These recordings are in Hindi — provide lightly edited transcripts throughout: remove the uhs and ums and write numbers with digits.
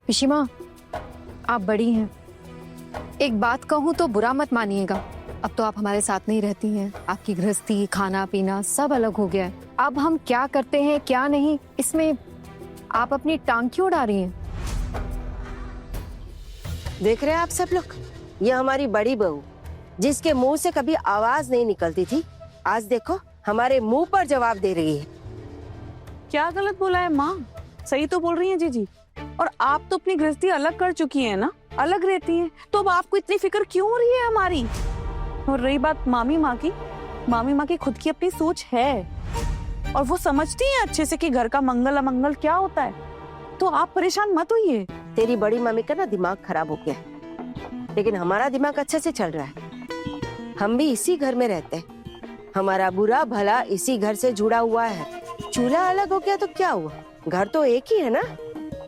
पिशीमा, आप बड़ी हैं, एक बात कहूँ तो बुरा मत मानिएगा। अब तो आप हमारे साथ नहीं रहती हैं, आपकी गृहस्थी, खाना पीना सब अलग हो गया है। अब हम क्या करते हैं क्या नहीं, इसमें आप अपनी टांग क्यों उड़ा रही हैं? देख रहे हैं आप सब लोग, ये हमारी बड़ी बहू जिसके मुंह से कभी आवाज नहीं निकलती थी, आज देखो हमारे मुंह पर जवाब दे रही है। क्या गलत बोला है माँ? सही तो बोल रही हैं जीजी। और आप तो अपनी गृहस्थी अलग कर चुकी हैं ना, अलग रहती हैं, तो अब आपको इतनी फिक्र क्यों हो रही है हमारी? और रही बात मामी माँ की खुद की अपनी सोच है और वो समझती हैं अच्छे से कि घर का मंगल अमंगल क्या होता है, तो आप परेशान मत होइए। तेरी बड़ी मम्मी का ना दिमाग खराब हो गया है, लेकिन हमारा दिमाग अच्छे से चल रहा है। हम भी इसी घर में रहते हैं, हमारा बुरा भला इसी घर से जुड़ा हुआ है। चूल्हा अलग हो गया तो क्या हुआ, घर तो एक ही है ना,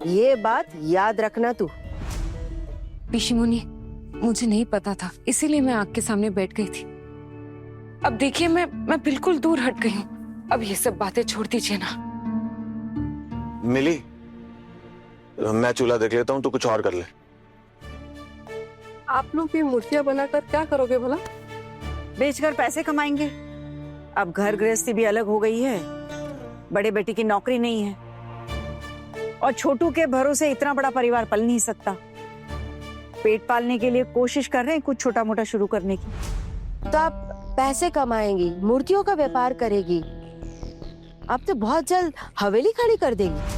ये बात याद रखना तू। पिशीमुनी, मुझे नहीं पता था, इसीलिए मैं आग के सामने बैठ गई थी। अब देखिए मैं बिल्कुल दूर हट गई हूँ। अब ये सब बातें छोड़ दीजिए ना। मिली, मैं चूल्हा देख लेता हूँ, तो कुछ और कर ले। आप लोग भी मूर्तियां बनाकर क्या करोगे भला? बेचकर पैसे कमाएंगे। अब घर गृहस्थी भी अलग हो गई है, बड़े बेटी की नौकरी नहीं है और छोटू के भरोसे इतना बड़ा परिवार पल नहीं सकता। पेट पालने के लिए कोशिश कर रहे हैं कुछ छोटा मोटा शुरू करने की। तो आप पैसे कमाएंगी, मूर्तियों का व्यापार करेगी, अब तो बहुत जल्द हवेली खड़ी कर देगी।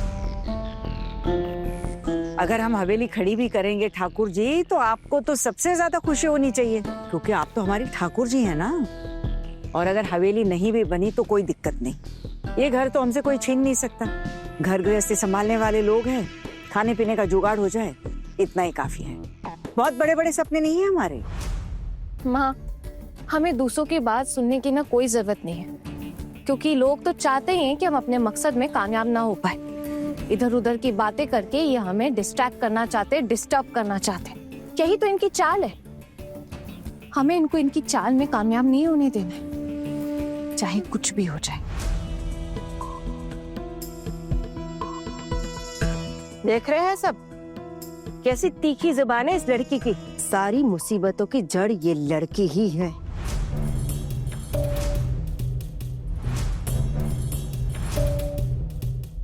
अगर हम हवेली खड़ी भी करेंगे ठाकुर जी, तो आपको तो सबसे ज्यादा खुशी होनी चाहिए, क्योंकि आप तो हमारी ठाकुर जी हैं ना। और अगर हवेली नहीं भी बनी तो कोई दिक्कत नहीं, ये घर तो हमसे कोई छीन नहीं सकता। घर गृहस्थी संभालने वाले लोग हैं, खाने पीने का जुगाड़ हो जाए, इतना ही काफी है। बहुत बड़े बड़े सपने नहीं है हमारे। माँ, हमें दूसरों की बात सुनने की ना कोई जरूरत नहीं है, क्योंकि लोग तो चाहते हैं कि हम अपने मकसद में कामयाब ना हो पाए। इधर उधर की बातें करके ये हमें डिस्ट्रैक्ट करना चाहते, डिस्टर्ब करना चाहते। यही तो इनकी चाल है। हमें इनको इनकी चाल में कामयाब नहीं होने देना है, चाहे कुछ भी हो जाए। देख रहे हैं सब, कैसी तीखी जुबान है इस लड़की की। सारी मुसीबतों की जड़ ये लड़की ही है।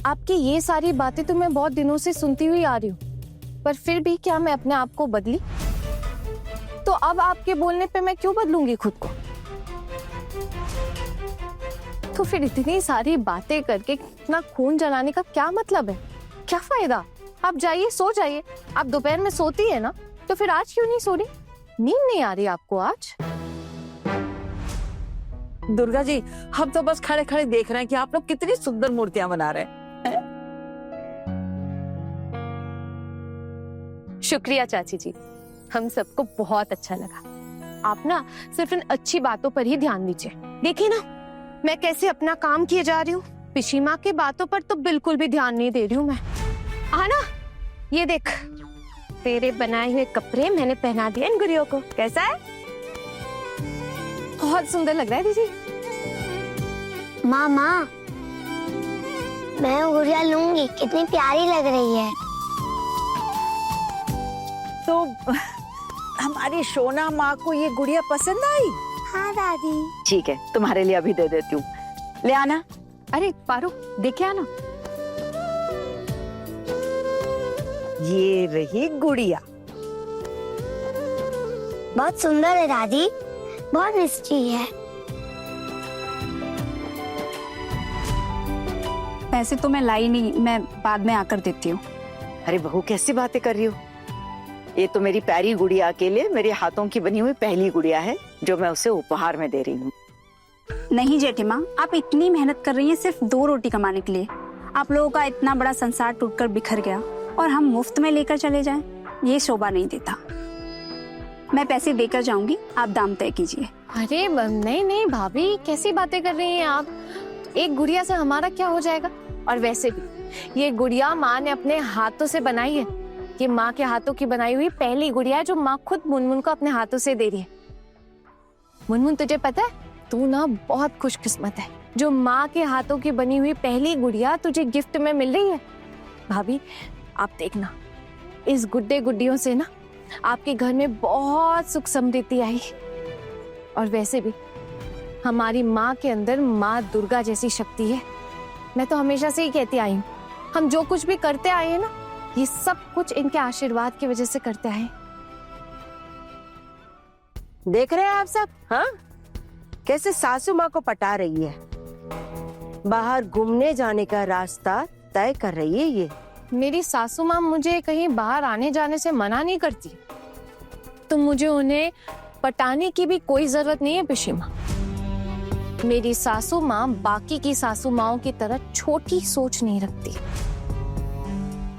आपकी ये सारी बातें तो मैं बहुत दिनों से सुनती हुई आ रही हूँ, पर फिर भी क्या मैं अपने आप को बदली? तो अब आपके बोलने पे मैं क्यों बदलूंगी खुद को? तो फिर इतनी सारी बातें करके इतना खून जलाने का क्या मतलब है? क्या फायदा? आप जाइए, सो जाइए। आप दोपहर में सोती है ना, तो फिर आज क्यों नहीं सो रही? नींद नहीं आ रही आपको आज? दुर्गा जी, हम तो बस खड़े खड़े देख रहे हैं कि आप लोग कितनी सुंदर मूर्तियां बना रहे हैं। शुक्रिया चाची जी, हम सबको बहुत अच्छा लगा। आप ना सिर्फ इन अच्छी बातों पर ही ध्यान दीजिए। देखिए ना मैं कैसे अपना काम किए जा रही हूँ, पिशीमा की बातों पर तो बिल्कुल भी ध्यान नहीं दे रही हूँ मैं। आना, ये देख, तेरे बनाए हुए कपड़े मैंने पहना दिए इन गुड़ियों को। कैसा है? बहुत सुंदर लग रहा है दीदी। मामा, मैं गुड़िया लूंगी, कितनी प्यारी लग रही है। तो हमारी सोना माँ को ये गुड़िया पसंद आई? हाँ दादी। ठीक है, तुम्हारे लिए अभी दे देती हूँ, ले आना। अरे पारो, देखे आना। ये रही गुड़िया। बहुत सुंदर है दादी, बहुत मिष्टी है। पैसे तो मैं लाई नहीं, मैं बाद में आकर देती हूँ। अरे बहू, कैसी बातें कर रही हो? ये तो मेरी प्यारी गुड़िया के लिए मेरे हाथों की बनी हुई पहली गुड़िया है, जो मैं उसे उपहार में दे रही हूँ। नहीं जेठी माँ, आप इतनी मेहनत कर रही हैं सिर्फ 2 रोटी कमाने के लिए। आप लोगों का इतना बड़ा संसार टूटकर बिखर गया और हम मुफ्त में लेकर चले जाएं, ये शोभा नहीं देता। मैं पैसे देकर जाऊंगी, आप दाम तय कीजिए। अरे नहीं नहीं भाभी, कैसी बातें कर रही हैं आप? एक गुड़िया से हमारा क्या हो जाएगा? और वैसे भी ये गुड़िया माँ ने अपने हाथों से बनाई है। ये माँ के हाथों की बनाई हुई पहली गुड़िया है जो माँ खुद मुनमुन को अपने हाथों से दे रही है। मुनमुन, तुझे पता है, तू ना बहुत खुशकिस्मत है जो माँ के हाथों की बनी हुई पहली गुड़िया तुझे गिफ्ट में मिल रही है। भाभी आप देखना, इस गुड्डे गुड्डियों से ना आपके घर में बहुत सुख समृद्धि आई। और वैसे भी हमारी माँ के अंदर माँ दुर्गा जैसी शक्ति है। मैं तो हमेशा से ही कहती आई हूँ, हम जो कुछ भी करते आए हैं ना, ये सब कुछ इनके आशीर्वाद की वजह से करते आए हैं। देख रहे हैं आप सब? हाँ, कैसे सासू माँ को पटा रही है। बाहर घूमने जाने का रास्ता तय कर रही है ये। मेरी सासू माँ मुझे कहीं बाहर आने जाने से मना नहीं करती, तो मुझे उन्हें पटाने की भी कोई जरूरत नहीं है पिशी माँ। मेरी सासू माँ बाकी की सासू माँओं की तरह छोटी सोच नहीं रखती।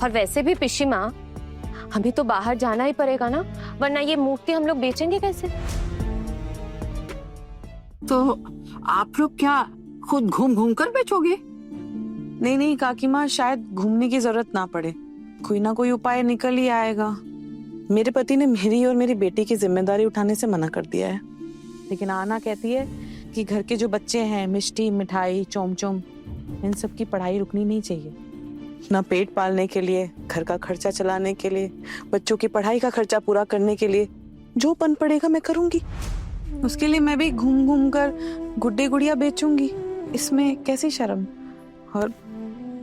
और वैसे भी पिशी माँ, हमें तो बाहर जाना ही पड़ेगा ना, वरना ये मूर्ति हम लोग बेचेंगे कैसे? तो आप लोग क्या खुद घूम घूम कर बेचोगे? नहीं नहीं काकी माँ, शायद घूमने की जरूरत ना पड़े, कोई ना कोई उपाय निकल ही आएगा। मेरे पति ने मेरी और मेरी बेटी की जिम्मेदारी उठाने से मना कर दिया है, लेकिन आना कहती है कि घर के जो बच्चे हैं, मिष्टी मिठाई चोम इन सब की पढ़ाई रुकनी नहीं चाहिए। ना पेट पालने के लिए, घर का खर्चा चलाने के लिए, बच्चों की पढ़ाई का खर्चा पूरा करने के लिए जो पन पड़ेगा मैं करूंगी। उसके लिए मैं भी घूम घूम कर गुड्डे गुड़िया बेचूंगी, इसमें कैसी शर्म। और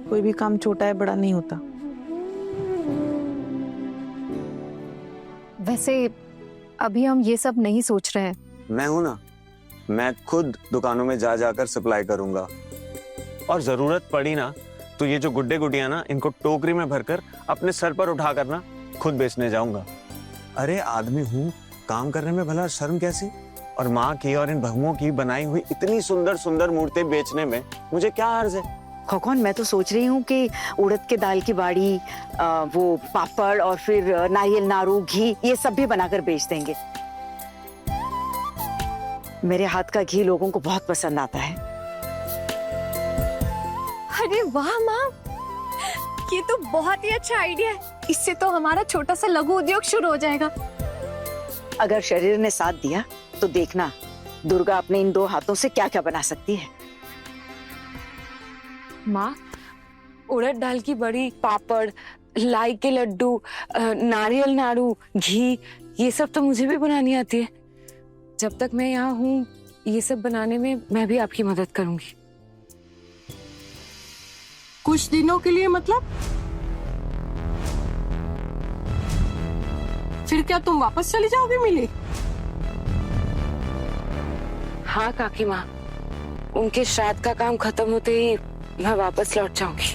कोई भी काम छोटा है बड़ा नहीं होता। वैसे अभी हम ये सब नहीं सोच रहे हैं। मैं हूं ना, मैं खुद दुकानों में जा जाकर सप्लाई करूंगा, और जरूरत पड़ी ना तो ये जो गुड्डे गुड्डियां ना, इनको टोकरी में भरकर अपने सर पर उठा कर ना खुद बेचने जाऊंगा। अरे आदमी हूँ, काम करने में भला शर्म कैसी? और माँ की और इन बहुओं की बनाई हुई इतनी सुंदर सुंदर मूर्तें बेचने में मुझे क्या अर्ज है? खौखौन, मैं तो सोच रही हूँ कि उड़द के दाल की बाड़ी, वो पापड़ और फिर नारियल नारू घी, ये सब भी बनाकर बेच देंगे। मेरे हाथ का घी लोगों को बहुत पसंद आता है। अरे वाह माँ, ये तो बहुत ही अच्छा आइडिया है। इससे तो हमारा छोटा सा लघु उद्योग शुरू हो जाएगा। अगर शरीर ने साथ दिया तो देखना दुर्गा अपने इन 2 हाथों से क्या क्या बना सकती है। माँ, उड़द दाल की बड़ी, पापड़, लाई के लड्डू, नारियल नाड़ू, घी, ये सब तो मुझे भी बनानी आती है। जब तक मैं यहाँ हूँ, ये सब बनाने में मैं भी आपकी मदद करूंगी। कुछ दिनों के लिए मतलब? फिर क्या तुम वापस चली जाओगी मिली? हाँ काकी माँ, उनके श्राद्ध का काम खत्म होते ही मैं वापस लौट जाऊंगी।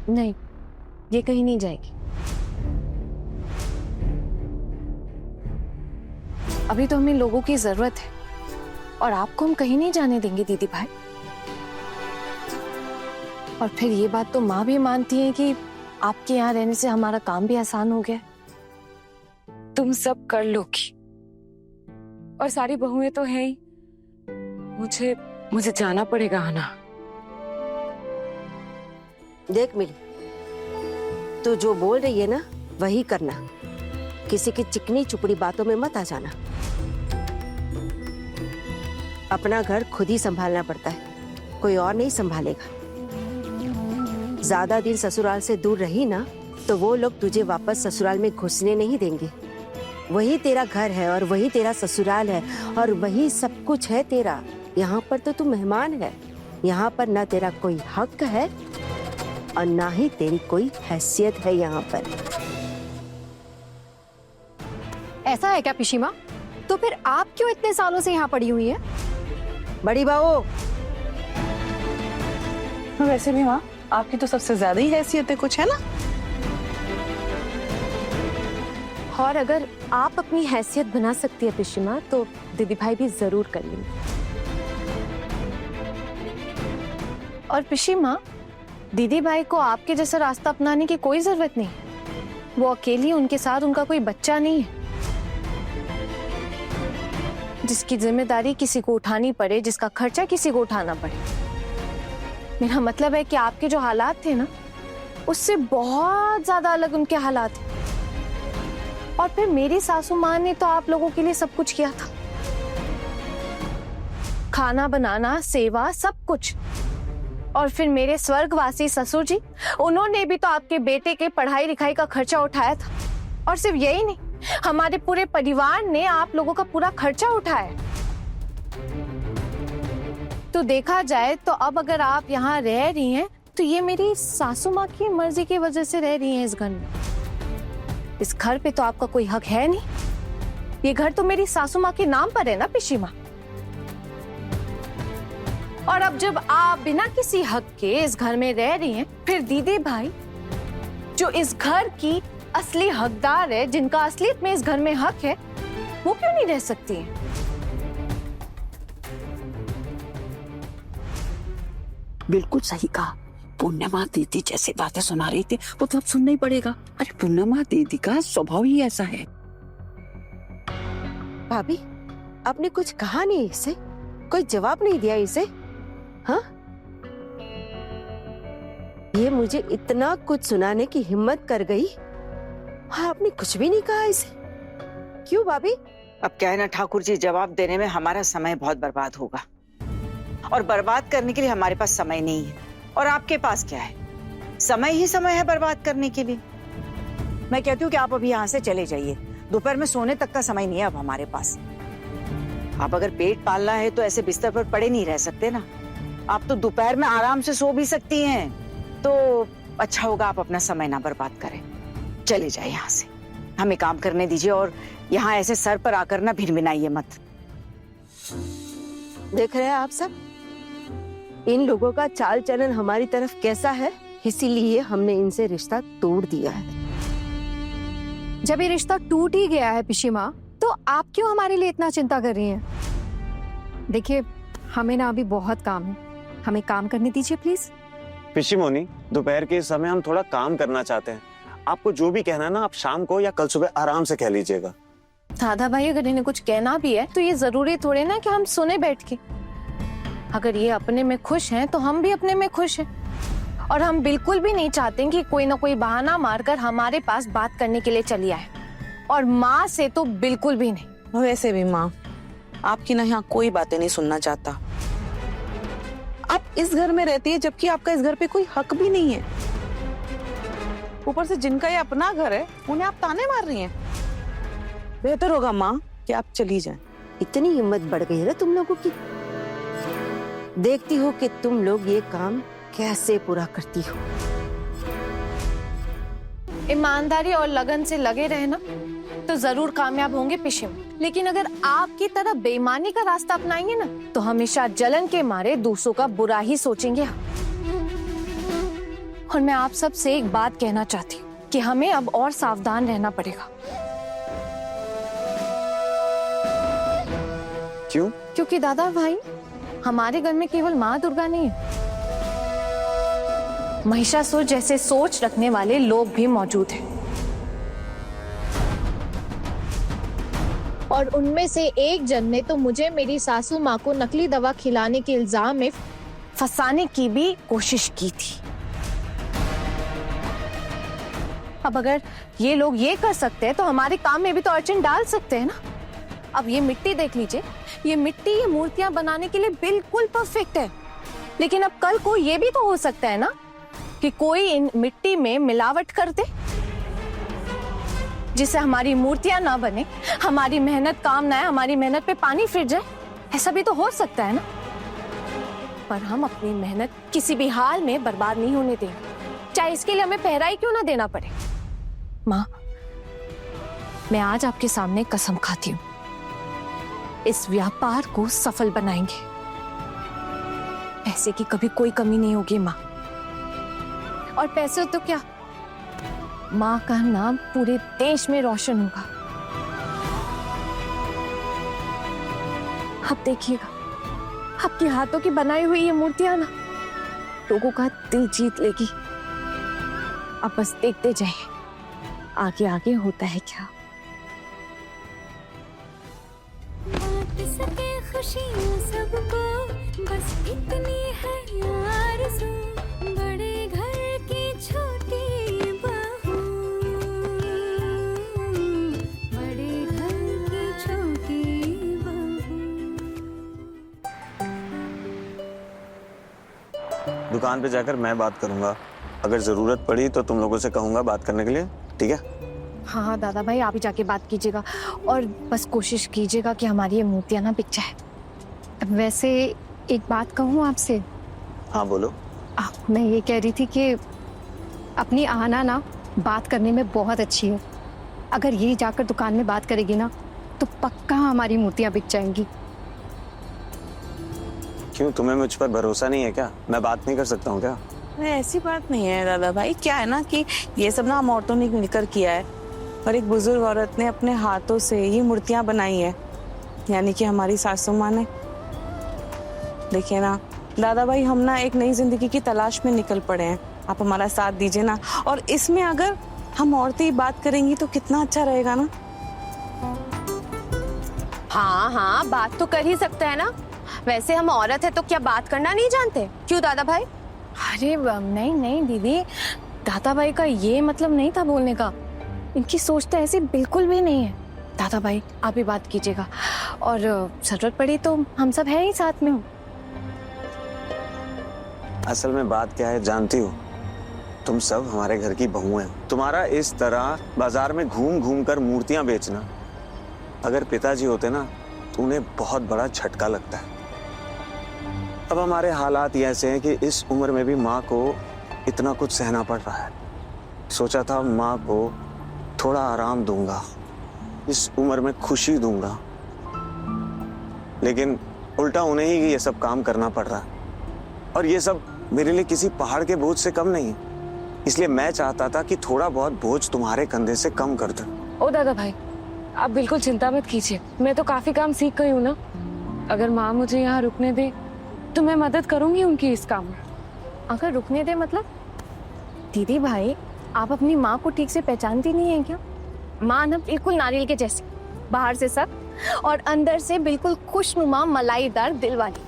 नहीं, ये कहीं नहीं जाएगी। अभी तो हमें लोगों की जरूरत है, और आपको हम कहीं नहीं जाने देंगे दीदी भाई। और फिर ये बात तो माँ भी मानती है कि आपके यहाँ रहने से हमारा काम भी आसान हो गया। तुम सब कर लोगी, और सारी बहुएं तो हैं ही। मुझे जाना पड़ेगा आना। देख मिली, तू जो बोल रही है ना वही करना। किसी की चिकनी चुपड़ी बातों में मत आ जाना। अपना घर खुद ही संभालना पड़ता है, कोई और नहीं संभालेगा। ज्यादा दिन ससुराल से दूर रही ना तो वो लोग तुझे वापस ससुराल में घुसने नहीं देंगे। वही तेरा घर है और वही तेरा ससुराल है और वही सब कुछ है तेरा। यहाँ पर तो तू मेहमान है। यहाँ पर ना तेरा कोई हक है और ना ही तेरी कोई हैसियत है यहाँ पर। ऐसा है क्या पिशी माँ? तो फिर आप क्यों इतने सालों से यहाँ पड़ी हुई है? बड़ी बहू, वैसे भी माँ, आपकी तो सबसे ज्यादा ही हैसियत है कुछ, है ना? और अगर आप अपनी हैसियत बना सकती है पिशी माँ, तो दीदी भाई भी जरूर कर लेंगे। और पिशी माँ, दीदी भाई को आपके जैसा रास्ता अपनाने की कोई जरूरत नहीं। वो अकेली, उनके साथ उनका कोई बच्चा नहीं है जिसकी जिम्मेदारी किसी को उठानी पड़े, जिसका खर्चा किसी को उठाना पड़े। मेरा मतलब है कि आपके जो हालात थे ना, उससे बहुत ज्यादा अलग उनके हालात हैं। और फिर मेरी सासू माँ ने तो आप लोगों के लिए सब कुछ किया था। खाना बनाना, सेवा, सब कुछ। और फिर मेरे स्वर्गवासी ससुर जी, उन्होंने भी तो आपके बेटे के पढ़ाई लिखाई का खर्चा उठाया था। और सिर्फ यही नहीं, हमारे पूरे परिवार ने आप लोगों का पूरा खर्चा उठाया। तो देखा जाए तो अब अगर आप यहाँ रह रही हैं तो ये मेरी सासू माँ की मर्जी की वजह से रह रही हैं इस घर में। इस घर पे तो आपका कोई हक है नहीं। ये घर तो मेरी सासू माँ के नाम पर है ना, पिशी माँ। और अब जब आप बिना किसी हक के इस घर में रह रही हैं, फिर दीदी भाई जो इस घर की असली हकदार है, जिनका असलियत में इस घर में हक है, वो क्यों नहीं रह सकती हैं? बिल्कुल सही कहा। पूर्णिमा दीदी जैसे बातें सुना रही थी वो तो अब सुनना ही पड़ेगा। अरे पूर्णिमा दीदी का स्वभाव ही ऐसा है। भाभी, आपने कुछ कहा नहीं इसे? कोई जवाब नहीं दिया इसे? हाँ, ये मुझे इतना कुछ सुनाने की हिम्मत कर गई, हाँ आपने कुछ भी नहीं कहा इसे। क्यों भाभी? अब क्या है ना ठाकुर जी, जवाब देने में हमारा समय बहुत बर्बाद होगा और बर्बाद करने के लिए हमारे पास समय नहीं है। और आपके पास क्या है? समय ही समय है बर्बाद करने के लिए। मैं कहती हूँ कि आप अभी यहाँ से चले जाइए। दोपहर में सोने तक का समय नहीं है अब हमारे पास। आप अगर पेट पालना है तो ऐसे बिस्तर पर पड़े नहीं रह सकते ना। आप तो दोपहर में आराम से सो भी सकती हैं। तो अच्छा होगा आप अपना समय ना बर्बाद करें। चले जाए यहाँ से, हमें काम करने दीजिए और यहाँ ऐसे सर पर आकर ना भिनभिनाइए मत। देख रहे हैं आप सब, इन लोगों का चाल चलन हमारी तरफ कैसा है, इसीलिए हमने इनसे रिश्ता तोड़ दिया है। जब ये रिश्ता टूट ही गया है पिशी माँ, तो आप क्यों हमारे लिए इतना चिंता कर रही हैं? देखिए, हमें ना अभी बहुत काम है, हमें काम करने दीजिए प्लीज। पिशी मोनी, दोपहर के समय हम थोड़ा काम करना चाहते हैं। आपको जो भी कहना है ना, आप शाम को या कल सुबह आराम से कह लीजिएगा। दादा भाई, अगर इन्हें कुछ कहना भी है तो ये जरूरी थोड़े ना कि हम सुने बैठ के। अगर ये अपने में खुश हैं तो हम भी अपने में खुश हैं। और हम बिल्कुल भी नहीं चाहते कि कोई ना कोई बहाना मारकर हमारे पास बात करने के लिए चली आए। और माँ से तो बिल्कुल भी नहीं। वैसे भी माँ, आपकी ना यहाँ कोई बातें नहीं सुनना चाहता। आप इस घर में रहती है जबकि आपका इस घर पे कोई हक भी नहीं है। ऊपर से जिनका ये अपना घर है उन्हें आप ताने मार रही हैं। बेहतर होगा माँ कि आप चली जाएं। इतनी हिम्मत बढ़ गई है ना तुम लोगों की। देखती हो कि तुम लोग ये काम कैसे पूरा करती हो। ईमानदारी और लगन से लगे रहे ना तो जरूर कामयाब होंगे पिशी में। लेकिन अगर आपकी तरह बेईमानी का रास्ता अपनाएंगे ना तो हमेशा जलन के मारे दूसरों का बुरा ही सोचेंगे। और मैं आप सब से एक बात कहना चाहती हूँ कि हमें अब और सावधान रहना पड़ेगा। क्यों? क्योंकि दादा भाई, हमारे घर में केवल माँ दुर्गा नहीं है, महिषासुर जैसे सोच रखने वाले लोग भी मौजूद हैं। और उनमें से एक जन ने तो मुझे मेरी सासू माँ को नकली दवा खिलाने के इल्जाम में फंसाने की भी कोशिश की थी। अब अगर ये लोग ये कर सकते हैं तो हमारे काम में भी तो अड़चन डाल सकते हैं ना। अब ये मिट्टी देख लीजिए, ये मिट्टी ये मूर्तियां बनाने के लिए बिल्कुल परफेक्ट है। लेकिन अब कल को ये भी तो हो सकता है ना कि कोई इन मिट्टी में मिलावट कर दे जिससे हमारी मूर्तियां ना बने, हमारी मेहनत काम ना आए, हमारी मेहनत पे पानी फिर जाए। ऐसा भी तो हो सकता है ना। पर हम अपनी मेहनत किसी भी हाल में बर्बाद नहीं होने देंगे, चाहे इसके लिए हमें पहरा ही क्यों ना देना पड़े। माँ, मैं आज आपके सामने कसम खाती हूँ, इस व्यापार को सफल बनाएंगे। पैसे की कभी कोई कमी नहीं होगी माँ। और पैसे तो क्या, माँ का नाम पूरे देश में रोशन होगा। अब देखिएगा, आपके हाथों की बनाई हुई ये मूर्तियां ना लोगों का दिल जीत लेगी। अब बस देखते जाइए आगे आगे होता है क्या। सके खुशियाँ सबको, बस इतनी है आरज़ू, बड़े घर की छोटी बहू, बड़े घर की छोटी बहू। दुकान पे जाकर मैं बात करूंगा। अगर जरूरत पड़ी तो तुम लोगों से कहूंगा बात करने के लिए, ठीक है? हाँ हाँ दादा भाई, आप ही जाके बात कीजिएगा और बस कोशिश कीजिएगा कि हमारी ये मूर्तियाँ ना बिक जाए। वैसे एक बात कहूँ आपसे। हाँ बोलो। मैं ये कह रही थी कि अपनी आना ना बात करने में बहुत अच्छी है। अगर ये जाकर दुकान में बात करेगी ना तो पक्का हमारी मूर्तियाँ बिक जाएंगी। क्यों, तुम्हें मुझ पर भरोसा नहीं है क्या? मैं बात नहीं कर सकता हूँ क्या? अरे ऐसी बात नहीं है दादा भाई, क्या है ना कि ये सब ना हम औरतों ने मिलकर किया है और एक बुजुर्ग औरत ने अपने हाथों से ये मूर्तियां बनाई है, यानी कि हमारी सासू माँ ने। देखिए ना दादा भाई, हम ना एक नई जिंदगी की तलाश में निकल पड़े हैं, आप हमारा साथ दीजिए ना। और इसमें अगर हम औरतें ही बात करेंगी तो कितना अच्छा रहेगा ना। हाँ हाँ, बात तो कर ही सकते हैं ना। वैसे हम औरत है तो क्या बात करना नहीं जानते? क्यों दादा भाई? अरे नहीं नहीं दीदी, दादा भाई का ये मतलब नहीं था बोलने का। इनकी सोच तो ऐसी बिल्कुल भी नहीं है। दादा भाई आप ही बात कीजिएगा और जरूरत पड़ी तो हम सब हैं ही साथ में। असल में बात क्या है जानती हो? तुम सब हमारे घर की बहू हैं। तुम्हारा इस तरह बाजार में घूम घूम कर मूर्तियां बेचना, अगर पिताजी होते ना तो उन्हें बहुत बड़ा झटका लगता है। अब हमारे हालात ये ऐसे हैं कि इस उम्र में भी माँ को इतना कुछ सहना पड़ रहा है। सोचा था माँ को थोड़ा आराम दूंगा, इस उम्र में खुशी दूंगा, लेकिन उल्टा उन्हें ही ये सब काम करना पड़ रहा है। और ये सब मेरे लिए किसी पहाड़ के बोझ से कम नहीं है। इसलिए मैं चाहता था कि थोड़ा बहुत बोझ तुम्हारे कंधे से कम कर दूं। ओ दादा भाई, आप बिल्कुल चिंता मत कीजिए, मैं तो काफी काम सीख गई हूँ ना। अगर माँ मुझे यहाँ रुकने दे तो मैं मदद करूंगी उनकी इस काम में। अगर रुकने दे मतलब? दीदी भाई आप अपनी माँ को ठीक से पहचानती नहीं है क्या? माँ ना बिल्कुल नारियल के जैसी, बाहर से सख्त और अंदर से बिल्कुल खुशनुमा मलाईदार दिल वाली।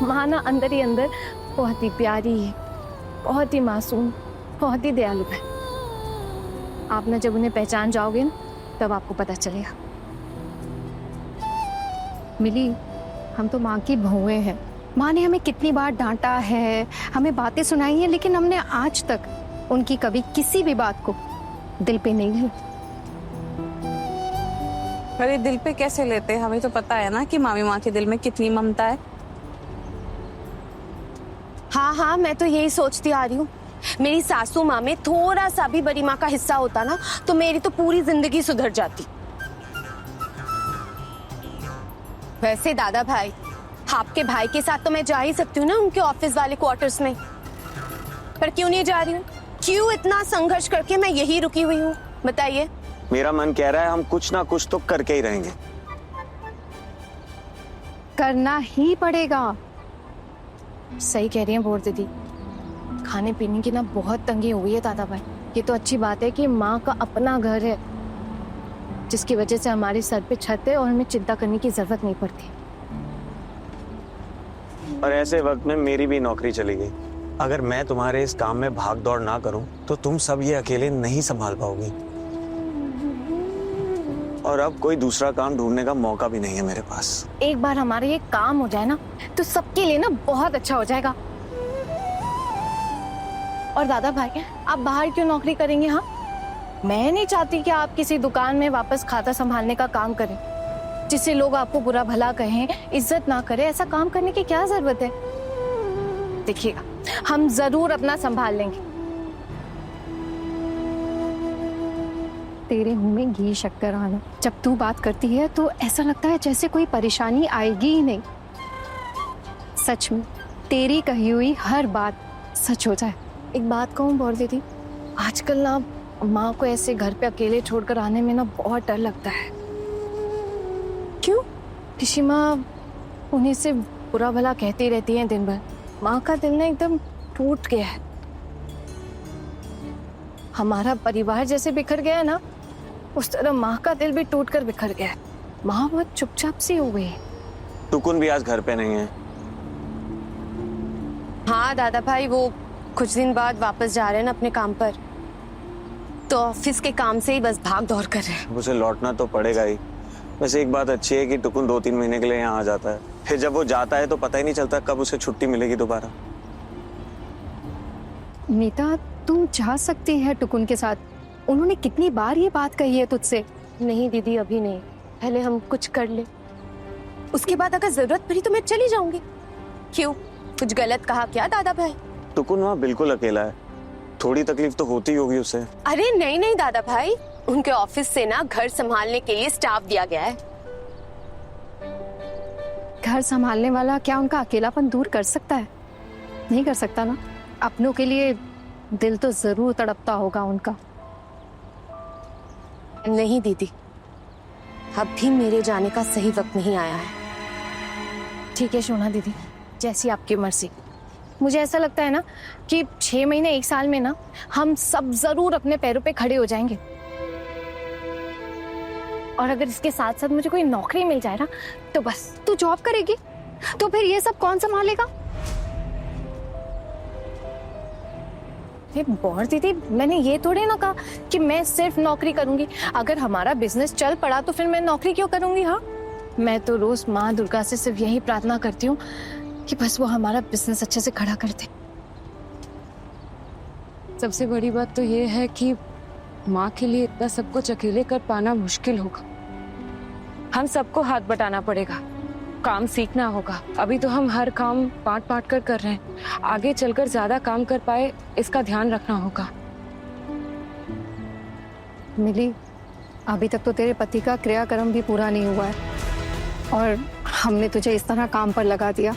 माँ ना अंदर ही अंदर बहुत ही प्यारी है, बहुत ही मासूम, बहुत ही दयालु है। आप ना जब उन्हें पहचान जाओगे ना तब आपको पता चलेगा। मिली, हम तो माँ की बहुएं हैं। माँ ने हमें कितनी बार डांटा है, हमें बातें सुनाई हैं, लेकिन हमने आज तक उनकी कभी किसी भी बात को दिल पे नहीं ली। अरे दिल पे कैसे लेते हैं, हमें तो पता है ना कि मामी माँ के दिल में कितनी ममता है। हाँ हाँ, मैं तो यही सोचती आ रही हूँ। मेरी सासू माँ में थोड़ा सा भी बड़ी माँ का हिस्सा होता ना तो मेरी तो पूरी जिंदगी सुधर जाती। वैसे दादा भाई, आपके भाई के साथ तो मैं जा ही सकती हूँ ना उनके ऑफिस वाले क्वार्टर्स में, पर क्यों नहीं जा रही हूँ? क्यों इतना संघर्ष करके मैं यही रुकी हुई हूँ, बताइए? मेरा मन कह रहा है हम कुछ ना कुछ तो करके ही रहेंगे। करना ही पड़ेगा। सही कह रही हैं बोर दीदी, खाने पीने की ना बहुत तंगी हुई है दादा भाई। ये तो अच्छी बात है कि माँ का अपना घर है जिसकी वजह से हमारे सर पे छत है और हमें चिंता करने की जरूरत नहीं पड़ती। और ऐसे वक्त में मेरी भी नौकरी चली गई। अगर मैं तुम्हारे इस काम में भाग दौड़ ना करूं तो तुम सब ये अकेले नहीं संभाल पाओगी। और अब कोई दूसरा काम ढूंढने का मौका भी नहीं है मेरे पास। एक बार हमारा ये काम हो जाए ना तो सबके लिए ना बहुत अच्छा हो जाएगा। और दादा भाई आप बाहर क्यों नौकरी करेंगे? हाँ, मैं नहीं चाहती कि आप किसी दुकान में वापस खाता संभालने का काम करें जिससे लोग आपको बुरा भला कहें, इज्जत ना करें। ऐसा काम करने की क्या जरूरत है? देखिएगा, हम जरूर अपना संभाल लेंगे। तेरे मुंह में घी शक्कर आना। जब तू बात करती है तो ऐसा लगता है जैसे कोई परेशानी आएगी ही नहीं। सच में तेरी कही हुई हर बात सच हो जाए। एक बात कहूँ बोर दीदी, आजकल ना माँ को ऐसे घर पे अकेले छोड़कर आने में ना बहुत डर लगता है। क्यों? ऋषि माँ उन्हें से बुरा भला कहती रहती हैं दिन भर। माँ का दिल ना एकदम टूट गया है। हमारा परिवार जैसे बिखर गया है ना, उस तरह माँ का दिल भी टूट कर बिखर गया है। माँ बहुत चुपचाप सी हो गई है। टुकुन भी आज घर पे नहीं है। हाँ दादा भाई, वो कुछ दिन बाद वापस जा रहे हैं ना अपने काम पर, तो ऑफिस के काम से ही बस भाग दौड़ कर रहे हैं। उसे लौटना तो पड़ेगा ही। वैसे एक बात अच्छी है कि टुकुन 2-3 महीने के लिए यहाँ आ जाता है। फिर जब वो जाता है तो पता ही नहीं चलता कब उसे छुट्टी मिलेगी दोबारा। नीता, तुम जा सकती है टुकुन के साथ। उन्होंने कितनी बार ये बात कही है तुझसे। नहीं दीदी, अभी नहीं, पहले हम कुछ कर ले, उसके बाद अगर जरूरत पड़ी तो मैं चली जाऊंगी। क्यों, कुछ गलत कहा क्या दादा भाई? टुकुन वहाँ बिल्कुल अकेला है, थोड़ी तकलीफ तो होती होगी उसे। अरे नहीं नहीं दादा भाई, उनके ऑफिस से ना घर संभालने के लिए स्टाफ दिया गया है। घर संभालने वाला क्या उनका अकेलापन दूर कर सकता है? नहीं कर सकता ना। अपनों के लिए दिल तो जरूर तड़पता होगा उनका। नहीं दीदी, अभी मेरे जाने का सही वक्त नहीं आया है। ठीक है शोना दीदी, जैसी आपकी मर्जी। मुझे ऐसा लगता है ना कि 6 महीने 1 साल में ना हम सब जरूर अपने पैरों पे खड़े हो जाएंगे। और अगर इसके साथ साथ मुझे कोई नौकरी मिल जाए ना तो बस। तू जॉब करेगी तो फिर ये सब कौन संभालेगा? बौर दीदी, मैंने ये थोड़ी ना कहा कि मैं सिर्फ नौकरी करूंगी। अगर हमारा बिजनेस चल पड़ा तो फिर मैं नौकरी क्यों करूंगी? हाँ, मैं तो रोज माँ दुर्गा से सिर्फ यही प्रार्थना करती हूँ कि बस वो हमारा बिजनेस अच्छे से खड़ा कर दे। सबसे बड़ी बात तो ये है कि माँ के लिए इतना सब कुछ अकेले कर पाना मुश्किल होगा। हम सबको हाथ बटाना पड़ेगा, काम सीखना होगा। अभी तो हम हर काम बांट बांट कर रहे हैं, आगे चलकर ज्यादा काम कर पाए इसका ध्यान रखना होगा। मिली, अभी तक तो तेरे पति का क्रियाक्रम भी पूरा नहीं हुआ है और हमने तुझे इस तरह काम पर लगा दिया।